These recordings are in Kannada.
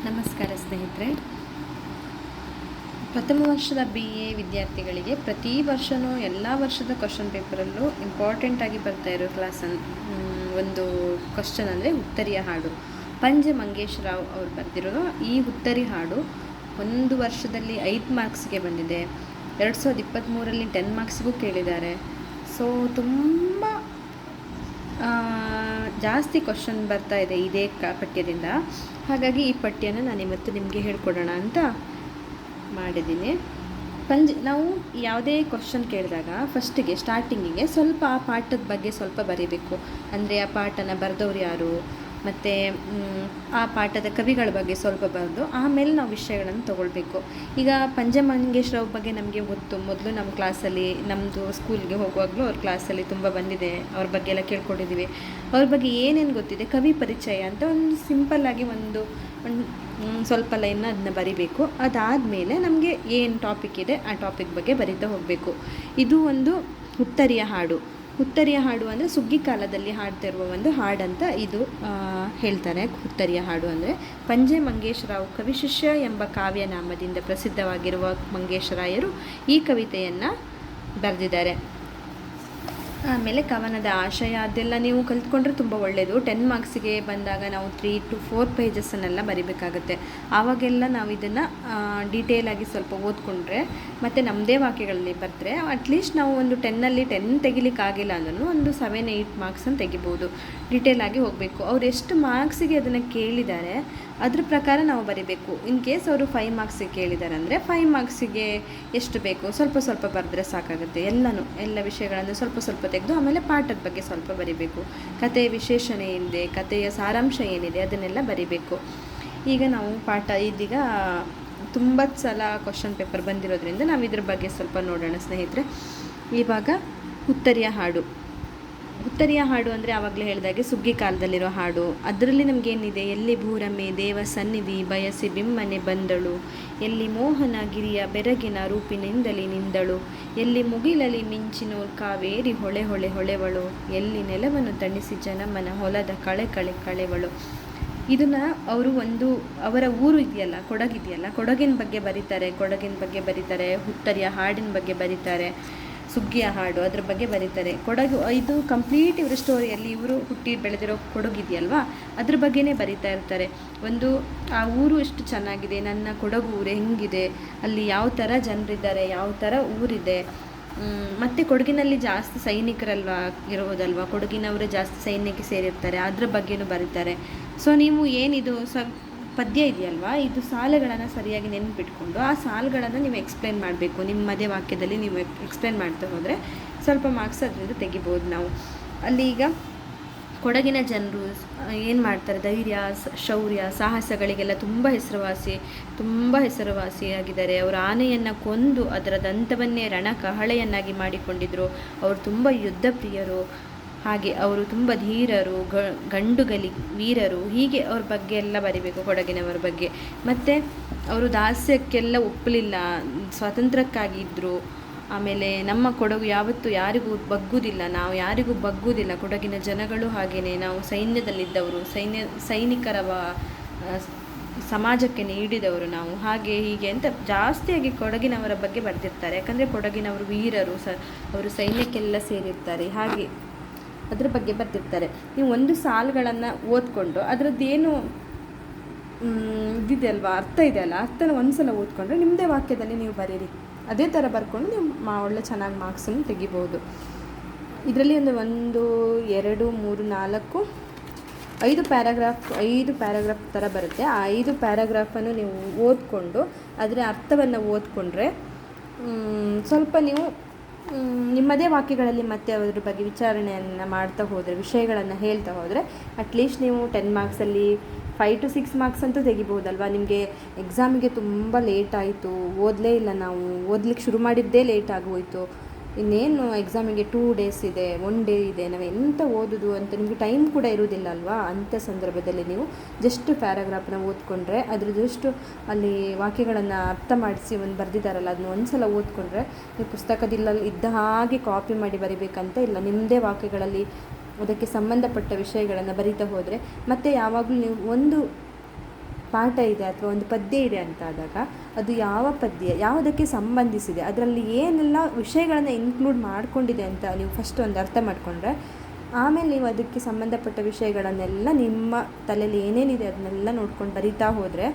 ನಮಸ್ಕಾರ ಸ್ನೇಹಿತರೆ. ಪ್ರಥಮ ವರ್ಷದ BA ವಿದ್ಯಾರ್ಥಿಗಳಿಗೆ ಪ್ರತಿ ವರ್ಷವೂ ಎಲ್ಲ ವರ್ಷದ ಕ್ವಶನ್ ಪೇಪರಲ್ಲೂ ಇಂಪಾರ್ಟೆಂಟಾಗಿ ಬರ್ತಾ ಇರೋ ಒಂದು ಕ್ವಶನ್ ಅಂದರೆ ಉತ್ತರಿಯ ಹಾಡು. ಪಂಜೆ ಮಂಗೇಶ್ ರಾವ್ ಅವರು ಬರೆದಿರೋ ಈ ಉತ್ತರಿ ಹಾಡು ಒಂದು ವರ್ಷದಲ್ಲಿ 5 ಮಾರ್ಕ್ಸ್ಗೆ ಬಂದಿದೆ. 2023ರಲ್ಲಿ 10 ಮಾರ್ಕ್ಸ್ಗೂ ಕೇಳಿದ್ದಾರೆ. ಸೊ ತುಂಬ ಜಾಸ್ತಿ ಕ್ವಶನ್ ಬರ್ತಾ ಇದೆ ಇದೇ ಪಠ್ಯದಿಂದ. ಹಾಗಾಗಿ ಈ ಪಠ್ಯನ ನಾನಿವತ್ತು ನಿಮಗೆ ಹೇಳ್ಕೊಡೋಣ ಅಂತ ಮಾಡಿದ್ದೀನಿ. ನಾವು ಯಾವುದೇ ಕ್ವಶನ್ ಕೇಳಿದಾಗ ಫಸ್ಟಿಗೆ ಸ್ಟಾರ್ಟಿಂಗಿಗೆ ಸ್ವಲ್ಪ ಆ ಪಾಠದ ಬಗ್ಗೆ ಸ್ವಲ್ಪ ಬರೀಬೇಕು. ಅಂದರೆ ಆ ಪಾಠನ ಬರೆದವ್ರು ಯಾರು, ಮತ್ತು ಆ ಪಾಠದ ಕವಿಗಳ ಬಗ್ಗೆ ಸ್ವಲ್ಪ ಬರೆದು ಆಮೇಲೆ ನಾವು ವಿಷಯಗಳನ್ನು ತೊಗೊಳ್ಬೇಕು. ಈಗ ಪಂಜೆ ಮಂಗೇಶ್ ರಾವ್ ಬಗ್ಗೆ ನಮಗೆ ಗೊತ್ತು. ಮೊದಲು ನಮ್ಮ ಕ್ಲಾಸಲ್ಲಿ, ನಮ್ಮದು ಸ್ಕೂಲ್ಗೆ ಹೋಗುವಾಗಲೂ ಅವ್ರ ಕ್ಲಾಸಲ್ಲಿ ತುಂಬ ಬಂದಿದೆ. ಅವ್ರ ಬಗ್ಗೆ ಎಲ್ಲ ಕೇಳ್ಕೊಂಡಿದ್ದೀವಿ. ಅವ್ರ ಬಗ್ಗೆ ಏನೇನು ಗೊತ್ತಿದೆ, ಕವಿ ಪರಿಚಯ ಅಂತ ಒಂದು ಸಿಂಪಲ್ಲಾಗಿ ಒಂದು ಸ್ವಲ್ಪ ಲೈನ್ನ ಅದನ್ನ ಬರಿಬೇಕು. ಅದಾದಮೇಲೆ ನಮಗೆ ಏನು ಟಾಪಿಕ್ ಇದೆ ಆ ಟಾಪಿಕ್ ಬಗ್ಗೆ ಬರಿತಾ ಹೋಗಬೇಕು. ಇದು ಒಂದು ಉತ್ತರಿಯ ಹಾಡು. ಉತ್ತರಿಯ ಹಾಡು ಅಂದರೆ ಸುಗ್ಗಿ ಕಾಲದಲ್ಲಿ ಹಾಡ್ತಿರುವ ಒಂದು ಹಾಡಂತ ಇದು ಹೇಳ್ತಾರೆ. ಉತ್ತರಿಯ ಹಾಡು ಅಂದರೆ ಪಂಜೆ ಮಂಗೇಶ್ ರಾವ್ ಕವಿಶಿಷ್ಯ ಎಂಬ ಕಾವ್ಯನಾಮದಿಂದ ಪ್ರಸಿದ್ಧವಾಗಿರುವ ಮಂಗೇಶ್ ರಾಯರು ಈ ಕವಿತೆಯನ್ನು ಬರೆದಿದ್ದಾರೆ. ಆಮೇಲೆ ಕವನದ ಆಶಯ ಅದೆಲ್ಲ ನೀವು ಕಲಿತ್ಕೊಂಡ್ರೆ ತುಂಬ ಒಳ್ಳೆಯದು. 10 ಮಾರ್ಕ್ಸಿಗೆ ಬಂದಾಗ ನಾವು 3 to 4 ಪೇಜಸ್ಸನ್ನೆಲ್ಲ ಬರಿಬೇಕಾಗುತ್ತೆ. ಆವಾಗೆಲ್ಲ ನಾವು ಇದನ್ನು ಡೀಟೇಲಾಗಿ ಸ್ವಲ್ಪ ಓದ್ಕೊಂಡ್ರೆ ಮತ್ತು ನಮ್ಮದೇ ವಾಕ್ಯಗಳಲ್ಲಿ ಬರೆದ್ರೆ ಅಟ್ಲೀಸ್ಟ್ ನಾವು ಒಂದು 10ನಲ್ಲಿ 10 ತೆಗಿಲಿಕ್ಕಾಗಿಲ್ಲ ಅಂದ್ರೂ ಒಂದು 7-8 ಮಾರ್ಕ್ಸನ್ನು ತೆಗಿಬೋದು. ಡೀಟೇಲಾಗಿ ಹೋಗಬೇಕು. ಅವ್ರು ಎಷ್ಟು ಮಾರ್ಕ್ಸಿಗೆ ಅದನ್ನು ಕೇಳಿದ್ದಾರೆ ಅದ್ರ ಪ್ರಕಾರ ನಾವು ಬರಿಬೇಕು. ಇನ್ ಕೇಸ್ ಅವರು 5 ಮಾರ್ಕ್ಸಿಗೆ ಕೇಳಿದ್ದಾರೆ ಅಂದರೆ 5 ಮಾರ್ಕ್ಸಿಗೆ ಎಷ್ಟು ಬೇಕು ಸ್ವಲ್ಪ ಬರೆದ್ರೆ ಸಾಕಾಗುತ್ತೆ. ಎಲ್ಲ ವಿಷಯಗಳನ್ನು ಸ್ವಲ್ಪ ತೆಗೆದು ಆಮೇಲೆ ಪಾಠದ ಬಗ್ಗೆ ಸ್ವಲ್ಪ ಬರಿಬೇಕು. ಕಥೆಯ ವಿಶೇಷಣೆ ಏನಿದೆ, ಕಥೆಯ ಸಾರಾಂಶ ಏನಿದೆ ಅದನ್ನೆಲ್ಲ ಬರಿಬೇಕು. ಈಗ ನಾವು ಇದೀಗ ತುಂಬ ಸಲ ಕ್ವಶನ್ ಪೇಪರ್ ಬಂದಿರೋದ್ರಿಂದ ನಾವು ಇದ್ರ ಬಗ್ಗೆ ಸ್ವಲ್ಪ ನೋಡೋಣ ಸ್ನೇಹಿತರೆ. ಇವಾಗ ಉತ್ತರಿಯ ಹಾಡು. ಉತ್ತರಿಯ ಹಾಡು ಅಂದರೆ ಆವಾಗಲೇ ಹೇಳಿದಾಗೆ ಸುಗ್ಗಿ ಕಾಲದಲ್ಲಿರೋ ಹಾಡು. ಅದರಲ್ಲಿ ನಮಗೇನಿದೆ, ಎಲ್ಲಿ ಭೂರಮೆ ದೇವ ಸನ್ನಿಧಿ ಬಯಸಿ ಬಿಮ್ಮನೆ ಬಂದಳು, ಎಲ್ಲಿ ಮೋಹನ ಗಿರಿಯ ಬೆರಗಿನ ರೂಪಿನಿಂದಲಿ ನಿಂದಳು, ಎಲ್ಲಿ ಮುಗಿಲಲಿ ಮಿಂಚಿನೋ ಕಾವೇರಿ ಹೊಳೆವಳು, ಎಲ್ಲಿ ನೆಲವನ್ನು ತಣಿಸಿ ಜನಮನ ಹೊಲದ ಕಳೆವಳು. ಇದನ್ನು ಅವರು ಅವರ ಊರು ಇದೆಯಲ್ಲ, ಕೊಡಗಿನ ಬಗ್ಗೆ ಬರೀತಾರೆ. ಉತ್ತರಿಯ ಹಾಡಿನ ಬಗ್ಗೆ ಬರೀತಾರೆ. ಸುಗ್ಗಿಯ ಹಾಡು ಅದ್ರ ಬಗ್ಗೆ ಬರೀತಾರೆ. ಕೊಡಗು ಇದು ಕಂಪ್ಲೀಟ್ ಇವರ ಸ್ಟೋರಿಯಲ್ಲಿ ಇವರು ಹುಟ್ಟಿ ಬೆಳೆದಿರೋ ಕೊಡಗಿದೆಯಲ್ವಾ ಅದ್ರ ಬಗ್ಗೆನೇ ಬರೀತಾ ಇರ್ತಾರೆ. ಆ ಊರು ಎಷ್ಟು ಚೆನ್ನಾಗಿದೆ, ನನ್ನ ಕೊಡಗು ಊರು ಹೆಂಗಿದೆ, ಅಲ್ಲಿ ಯಾವ ಥರ ಜನರಿದ್ದಾರೆ, ಯಾವ ಥರ ಊರಿದೆ, ಮತ್ತು ಕೊಡಗಿನಲ್ಲಿ ಜಾಸ್ತಿ ಸೈನಿಕರಲ್ವಾ ಇರೋದಲ್ವಾ, ಕೊಡಗಿನವರೇ ಜಾಸ್ತಿ ಸೈನ್ಯಕ್ಕೆ ಸೇರಿರ್ತಾರೆ, ಅದ್ರ ಬಗ್ಗೆನೂ ಬರೀತಾರೆ. ಸೊ ನೀವು ಏನಿದು ಪದ್ಯ ಇದೆಯಲ್ವಾ, ಇದು ಸಾಲುಗಳನ್ನು ಸರಿಯಾಗಿ ನೆನಪಿಟ್ಕೊಂಡು ಆ ಸಾಲುಗಳನ್ನು ನೀವು ಎಕ್ಸ್ಪ್ಲೇನ್ ಮಾಡಬೇಕು. ನಿಮ್ಮದೇ ವಾಕ್ಯದಲ್ಲಿ ನೀವು ಎಕ್ಸ್ಪ್ಲೇನ್ ಮಾಡ್ತಾ ಹೋದರೆ ಸ್ವಲ್ಪ ಮಾರ್ಕ್ಸ್ ಅದರಿಂದ ತೆಗಿಬೋದು ನಾವು. ಅಲ್ಲಿ ಈಗ ಕೊಡಗಿನ ಜನರು ಏನು ಮಾಡ್ತಾರೆ, ಧೈರ್ಯ, ಶೌರ್ಯ, ಸಾಹಸಗಳಿಗೆಲ್ಲ ತುಂಬ ಹೆಸರುವಾಸಿಯಾಗಿದ್ದಾರೆ. ಅವರು ಆನೆಯನ್ನು ಕೊಂದು ಅದರ ದಂತವನ್ನೇ ರಣಕಹಳೆಯನ್ನಾಗಿ ಮಾಡಿಕೊಂಡಿದ್ದರು. ಅವರು ತುಂಬ ಯುದ್ಧ ಪ್ರಿಯರು. ಹಾಗೆ ಅವರು ತುಂಬ ಧೀರರು, ಗಂಡುಗಲಿ ವೀರರು. ಹೀಗೆ ಅವ್ರ ಬಗ್ಗೆ ಎಲ್ಲ ಬರಿಬೇಕು, ಕೊಡಗಿನವರ ಬಗ್ಗೆ. ಮತ್ತು ಅವರು ದಾಸ್ಯಕ್ಕೆಲ್ಲ ಒಪ್ಪಲಿಲ್ಲ, ಸ್ವಾತಂತ್ರ್ಯಕ್ಕಾಗಿದ್ದರು. ಆಮೇಲೆ ನಮ್ಮ ಕೊಡಗು ಯಾವತ್ತೂ ಯಾರಿಗೂ ಬಗ್ಗುವುದಿಲ್ಲ, ನಾವು ಯಾರಿಗೂ ಬಗ್ಗುವುದಿಲ್ಲ. ಕೊಡಗಿನ ಜನಗಳು ಹಾಗೆಯೇ, ನಾವು ಸೈನ್ಯದಲ್ಲಿದ್ದವರು, ಸೈನಿಕರ ಸಮಾಜಕ್ಕೆ ನೀಡಿದವರು ನಾವು, ಹಾಗೆ ಹೀಗೆ ಅಂತ ಜಾಸ್ತಿಯಾಗಿ ಕೊಡಗಿನವರ ಬಗ್ಗೆ ಬರೆದಿರ್ತಾರೆ. ಯಾಕಂದರೆ ಕೊಡಗಿನವರು ವೀರರು, ಅವರು ಸೈನ್ಯಕ್ಕೆಲ್ಲ ಸೇರಿರ್ತಾರೆ. ಹಾಗೆ ಅದ್ರ ಬಗ್ಗೆ ಬರ್ತಿರ್ತಾರೆ. ನೀವು ಒಂದು ಸಾಲುಗಳನ್ನು ಓದ್ಕೊಂಡು ಅದರದ್ದೇನು ಇದಿದೆ ಅರ್ಥ ಇದೆಯಲ್ಲ, ಅರ್ಥನ ಒಂದು ಸಲ ಓದ್ಕೊಂಡ್ರೆ ನಿಮ್ಮದೇ ವಾಕ್ಯದಲ್ಲಿ ನೀವು ಬರೀರಿ. ಅದೇ ಥರ ಬರ್ಕೊಂಡು ನೀವು ಒಳ್ಳೆ ಚೆನ್ನಾಗಿ ಮಾರ್ಕ್ಸನ್ನು ತೆಗಿಬೋದು. ಇದರಲ್ಲಿ 1 2 3 4 5 ಪ್ಯಾರಾಗ್ರಾಫ್ ಥರ ಬರುತ್ತೆ. ಆ 5 ಪ್ಯಾರಾಗ್ರಾಫನ್ನು ನೀವು ಓದ್ಕೊಂಡು ಅದರ ಅರ್ಥವನ್ನು ಓದ್ಕೊಂಡ್ರೆ ಸ್ವಲ್ಪ ನೀವು ನಿಮ್ಮದೇ ವಾಕ್ಯಗಳಲ್ಲಿ ಮತ್ತೆ ಅದ್ರ ಬಗ್ಗೆ ವಿಚಾರಣೆಯನ್ನು ಮಾಡ್ತಾ ಹೋದರೆ, ವಿಷಯಗಳನ್ನು ಹೇಳ್ತಾ ಹೋದರೆ ಅಟ್ಲೀಸ್ಟ್ ನೀವು 10 ಮಾರ್ಕ್ಸಲ್ಲಿ 5 to 6 ಮಾರ್ಕ್ಸ್ ಅಂತೂ ತೆಗಿಬೋದಲ್ವ. ನಿಮಗೆ ಎಕ್ಸಾಮಿಗೆ ತುಂಬ ಲೇಟ್ ಆಯಿತು, ಓದಲೇ ಇಲ್ಲ, ನಾವು ಓದಲಿಕ್ಕೆ ಶುರು ಮಾಡಿದ್ದೇ ಲೇಟ್ ಆಗೋಯಿತು, ಇನ್ನೇನು ಎಕ್ಸಾಮಿಗೆ 2 days ಇದೆ, 1 day ಇದೆ, ನಾವು ಎಂತ ಓದೋದು ಅಂತ ನಿಮಗೆ ಟೈಮ್ ಕೂಡ ಇರೋದಿಲ್ಲ ಅಲ್ವಾ. ಅಂಥ ಸಂದರ್ಭದಲ್ಲಿ ನೀವು ಜಸ್ಟ್ ಪ್ಯಾರಾಗ್ರಾಫ್ನ ಓದ್ಕೊಂಡ್ರೆ ಅದ್ರ ಜಸ್ಟ್ ಅಲ್ಲಿ ವಾಕ್ಯಗಳನ್ನು ಅರ್ಥ ಮಾಡಿಸಿ ಬರೆದಿದ್ದಾರಲ್ಲ ಅದನ್ನ ಒಂದು ಸಲ ಓದ್ಕೊಂಡ್ರೆ ನೀವು ಪುಸ್ತಕದಲ್ಲಿ ಇದ್ದ ಹಾಗೆ ಕಾಪಿ ಮಾಡಿ ಬರಿಬೇಕಂತ ಇಲ್ಲ. ನಿಮ್ಮದೇ ವಾಕ್ಯಗಳಲ್ಲಿ ಅದಕ್ಕೆ ಸಂಬಂಧಪಟ್ಟ ವಿಷಯಗಳನ್ನು ಬರಿತಾ ಹೋದರೆ, ಮತ್ತು ಯಾವಾಗಲೂ ನೀವು ಒಂದು ಪಾಠ ಇದೆ ಅಥವಾ ಒಂದು ಪದ್ಯ ಇದೆ ಅಂತ ಆದಾಗ ಅದು ಯಾವ ಪದ್ಯ ಯಾವುದಕ್ಕೆ ಸಂಬಂಧಿಸಿದೆ, ಅದರಲ್ಲಿ ಏನೆಲ್ಲ ವಿಷಯಗಳನ್ನು ಇನ್ಕ್ಲೂಡ್ ಮಾಡಿಕೊಂಡಿದೆ ಅಂತ ನೀವು ಫಸ್ಟ್ ಒಂದು ಅರ್ಥ ಮಾಡಿಕೊಂಡ್ರೆ ಆಮೇಲೆ ನೀವು ಅದಕ್ಕೆ ಸಂಬಂಧಪಟ್ಟ ವಿಷಯಗಳನ್ನೆಲ್ಲ ನಿಮ್ಮ ತಲೆಯಲ್ಲಿ ಏನೇನಿದೆ ಅದನ್ನೆಲ್ಲ ನೋಡ್ಕೊಂಡು ಬರಿತಾ ಹೋದರೆ,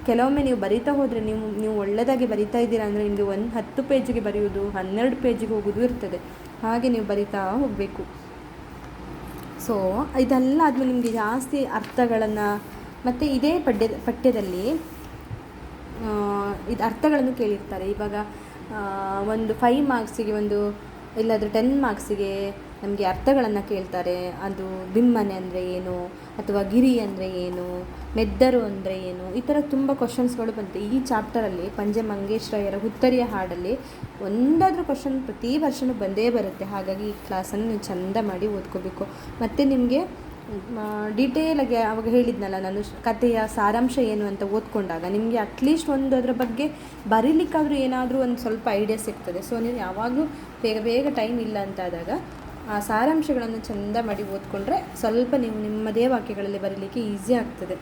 ಕೆಲವೊಮ್ಮೆ ನೀವು ಬರಿತಾ ಹೋದರೆ ನೀವು ಒಳ್ಳೆಯದಾಗಿ ಬರಿತಾ ಇದ್ದೀರಾ ಅಂದರೆ ನಿಮಗೆ 10 ಪೇಜಿಗೆ ಬರೆಯೋದು 12 ಪೇಜಿಗೆ ಹೋಗೋದು ಇರ್ತದೆ. ಹಾಗೆ ನೀವು ಬರಿತಾ ಹೋಗಬೇಕು. ಸೊ ಇದೆಲ್ಲ ಆದಮೇಲೆ ನಿಮಗೆ ಜಾಸ್ತಿ ಅರ್ಥಗಳನ್ನು ಮತ್ತು ಇದೇ ಪಠ್ಯದಲ್ಲಿ ಇದು ಅರ್ಥಗಳನ್ನು ಕೇಳಿರ್ತಾರೆ. ಇವಾಗ ಒಂದು 5 ಮಾರ್ಕ್ಸಿಗೆ ಇಲ್ಲಾದರೆ 10 ಮಾರ್ಕ್ಸಿಗೆ ನಮಗೆ ಅರ್ಥಗಳನ್ನು ಕೇಳ್ತಾರೆ. ಅದು ಬಿಮ್ಮನೆ ಅಂದರೆ ಏನು, ಅಥವಾ ಗಿರಿ ಅಂದರೆ ಏನು, ಮೆದ್ದರು ಅಂದರೆ ಏನು, ಈ ಥರ ತುಂಬ ಕ್ವಶನ್ಸ್ಗಳು ಬಂತು. ಈ ಚಾಪ್ಟರಲ್ಲಿ ಪಂಜೆ ಮಂಗೇಶ್ರಯ್ಯರ ಹುತ್ತರಿಯ ಹಾಡಲ್ಲಿ ಒಂದಾದರೂ ಕ್ವಶನ್ ಪ್ರತಿ ವರ್ಷವೂ ಬಂದೇ ಬರುತ್ತೆ. ಹಾಗಾಗಿ ಈ ಕ್ಲಾಸನ್ನು ನೀವು ಚೆಂದ ಮಾಡಿ ಓದ್ಕೋಬೇಕು. ಮತ್ತು ನಿಮಗೆ ಡೀಟೇಲಾಗಿ ಆವಾಗ ಹೇಳಿದ್ನಲ್ಲ ನಾನು ಕಥೆಯ ಸಾರಾಂಶ ಏನು ಅಂತ ಓದ್ಕೊಂಡಾಗ ನಿಮಗೆ ಅಟ್ಲೀಸ್ಟ್ ಒಂದು ಅದರ ಬಗ್ಗೆ ಬರೀಲಿಕ್ಕಾದರೂ ಏನಾದರೂ ಒಂದು ಸ್ವಲ್ಪ ಐಡಿಯಾ ಸಿಗ್ತದೆ. ಸೊ ನೀವು ಯಾವಾಗಲೂ ಬೇಗ ಟೈಮ್ ಇಲ್ಲ ಅಂತಾದಾಗ ಆ ಸಾರಾಂಶಗಳನ್ನು ಚೆಂದ ಮಾಡಿ ಓದ್ಕೊಂಡ್ರೆ ಸ್ವಲ್ಪ ನೀವು ನಿಮ್ಮದೇ ವಾಕ್ಯಗಳಲ್ಲಿ ಬರೀಲಿಕ್ಕೆ ಈಸಿ ಆಗ್ತದೆ.